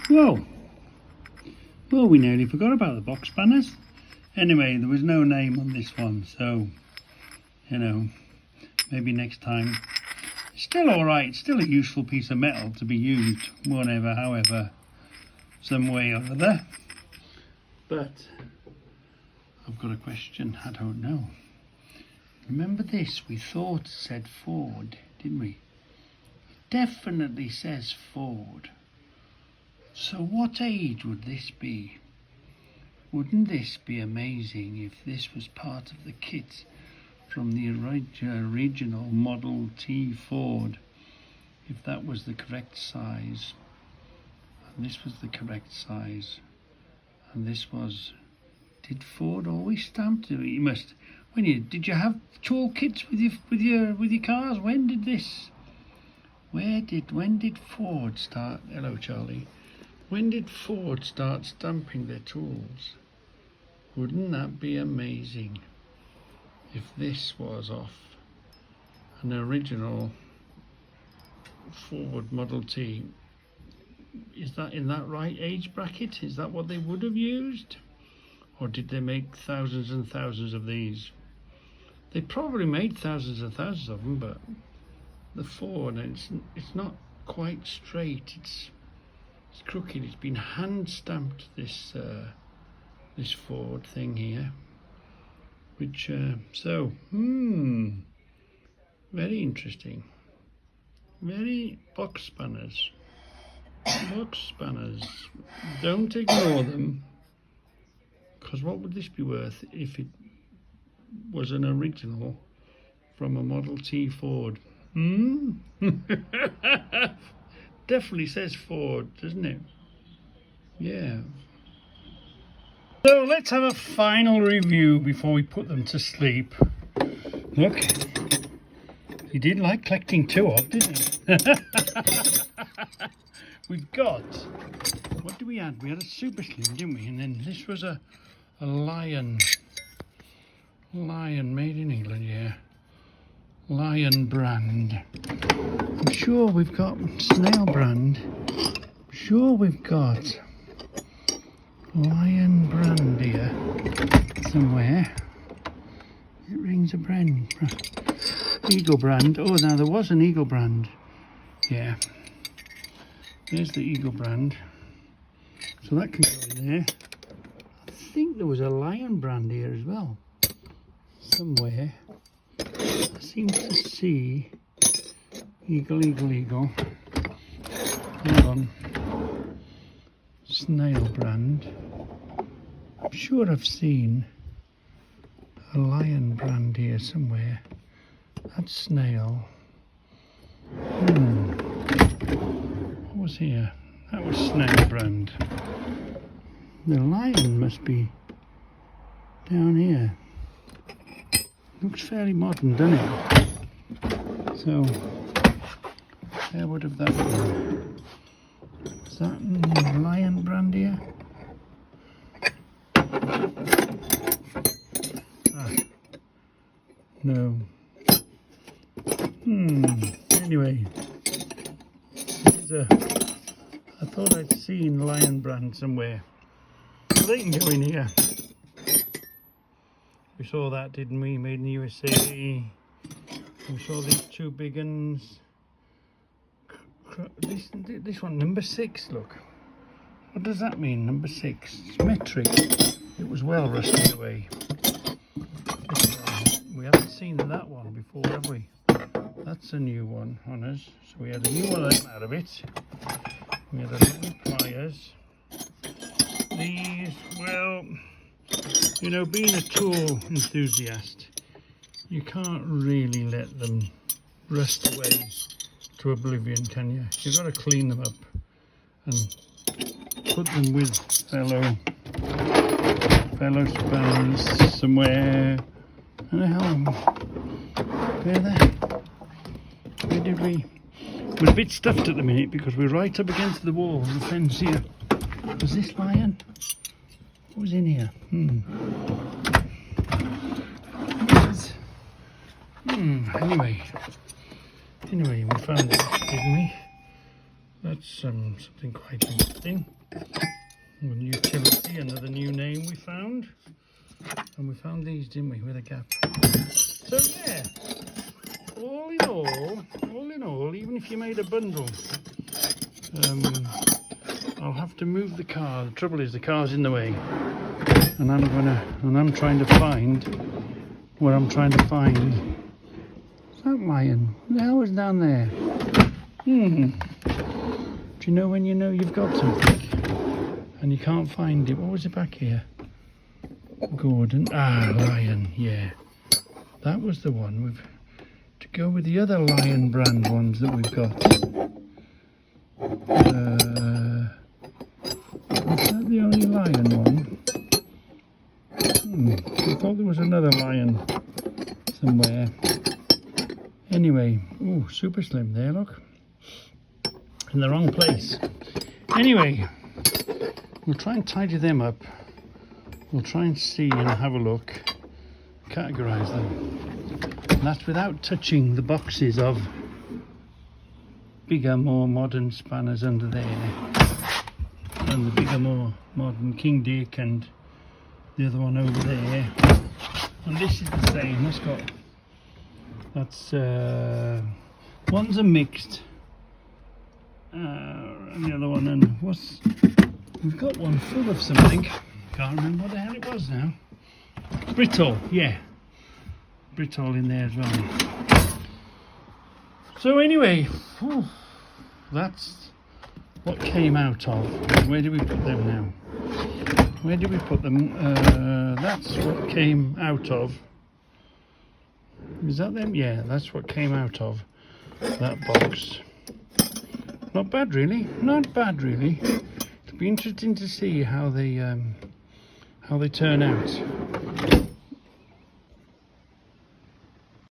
Whoa! Well, we nearly forgot about the box spanners. Anyway, there was no name on this one, so, you know, maybe next time. Still alright, still a useful piece of metal to be used, whatever, however, some way or other. But, I've got a question, I don't know. Remember this, we thought it said Ford, didn't we? It definitely says Ford. So what age would this be? Wouldn't this be amazing if this was part of the kit from the original Model T Ford? If that was the correct size, and this was the correct size, and this was... Did Ford always stamp it? You must... did you have tool kits with your cars? When did this... When did Ford start... Hello, Charlie. When did Ford start stamping their tools? Wouldn't that be amazing if this was off an original Ford Model T? Is that in that right age bracket? Is that what they would have used? Or did they make thousands and thousands of these? They probably made thousands and thousands of them, but the Ford, it's not quite straight. It's crooked. It's been hand stamped, this Ford thing here, which very interesting. Very box spanners. Don't ignore them, because what would this be worth if it was an original from a Model T Ford? Definitely says Ford, doesn't it? Yeah. So let's have a final review before we put them to sleep. Look, he did like collecting two of, didn't he? We've got, what do we have? We had a Super Slim, didn't we? And then this was a Lion made in England, yeah. Lion brand. I'm sure we've got Snail brand. I'm sure we've got Lion brand here somewhere. It rings a brand. Eagle brand. Oh, now there was an Eagle brand. Yeah. There's the Eagle brand. So that can go in there. I think there was a Lion brand here as well. Somewhere. I seem to see Eagle. Hold on. Snail brand. I'm sure I've seen a Lion brand here somewhere. That's Snail. What was here? That was Snail brand. The Lion must be down here. Looks fairly modern, doesn't it? So, where would have that been? Is that Lion brand here? No. Anyway, I thought I'd seen Lion brand somewhere. So they can go in here. We saw that, didn't we? Made in the USA. We saw these two big ones. This one, number 6, look. What does that mean, number 6? It's metric. It was well rusted away. We haven't seen that one before, have we? That's a new one on us. So we had a new one out of it. We had a new pliers. These, well, you know, being a tool enthusiast, you can't really let them rust away to oblivion, can you? You've got to clean them up and put them with fellow spanners somewhere. I don't know where did we? We're a bit stuffed at the minute because we're right up against the wall of the fence here. Was this Lion? What was in here? Anyway, we found it, didn't we? That's something quite interesting. One utility, another new name we found. And we found these, didn't we, with a gap. So yeah, all in all, even if you made a bundle, I'll have to move the car. The trouble is the car's in the way. And I'm trying to find what I'm trying to find. Is that lion? The hell was down there? Do you know when you know you've got something and you can't find it? What was it back here? Gordon. Ah, lion. Yeah, that was the one. We've to go with the other Lion brand ones that we've got. Is that the only Lion one? I thought there was another Lion somewhere. Anyway, oh, super slim there, look. In the wrong place. Anyway, we'll try and tidy them up. We'll try and see and have a look, categorise them. And that's without touching the boxes of bigger, more modern spanners under there. And the bigger, more modern King Dick and the other one over there. And this is the same. That's one's a mixed. And the other one, and we've got one full of something. Can't remember what the hell it was now. Brittle, yeah. Brittle in there as well. So anyway, that's what came out of. Where do we put them now? Where did we put them? That's what came out of. Is that them? Yeah, that's what came out of that box. Not bad really. Not bad really. It'll be interesting to see how they turn out.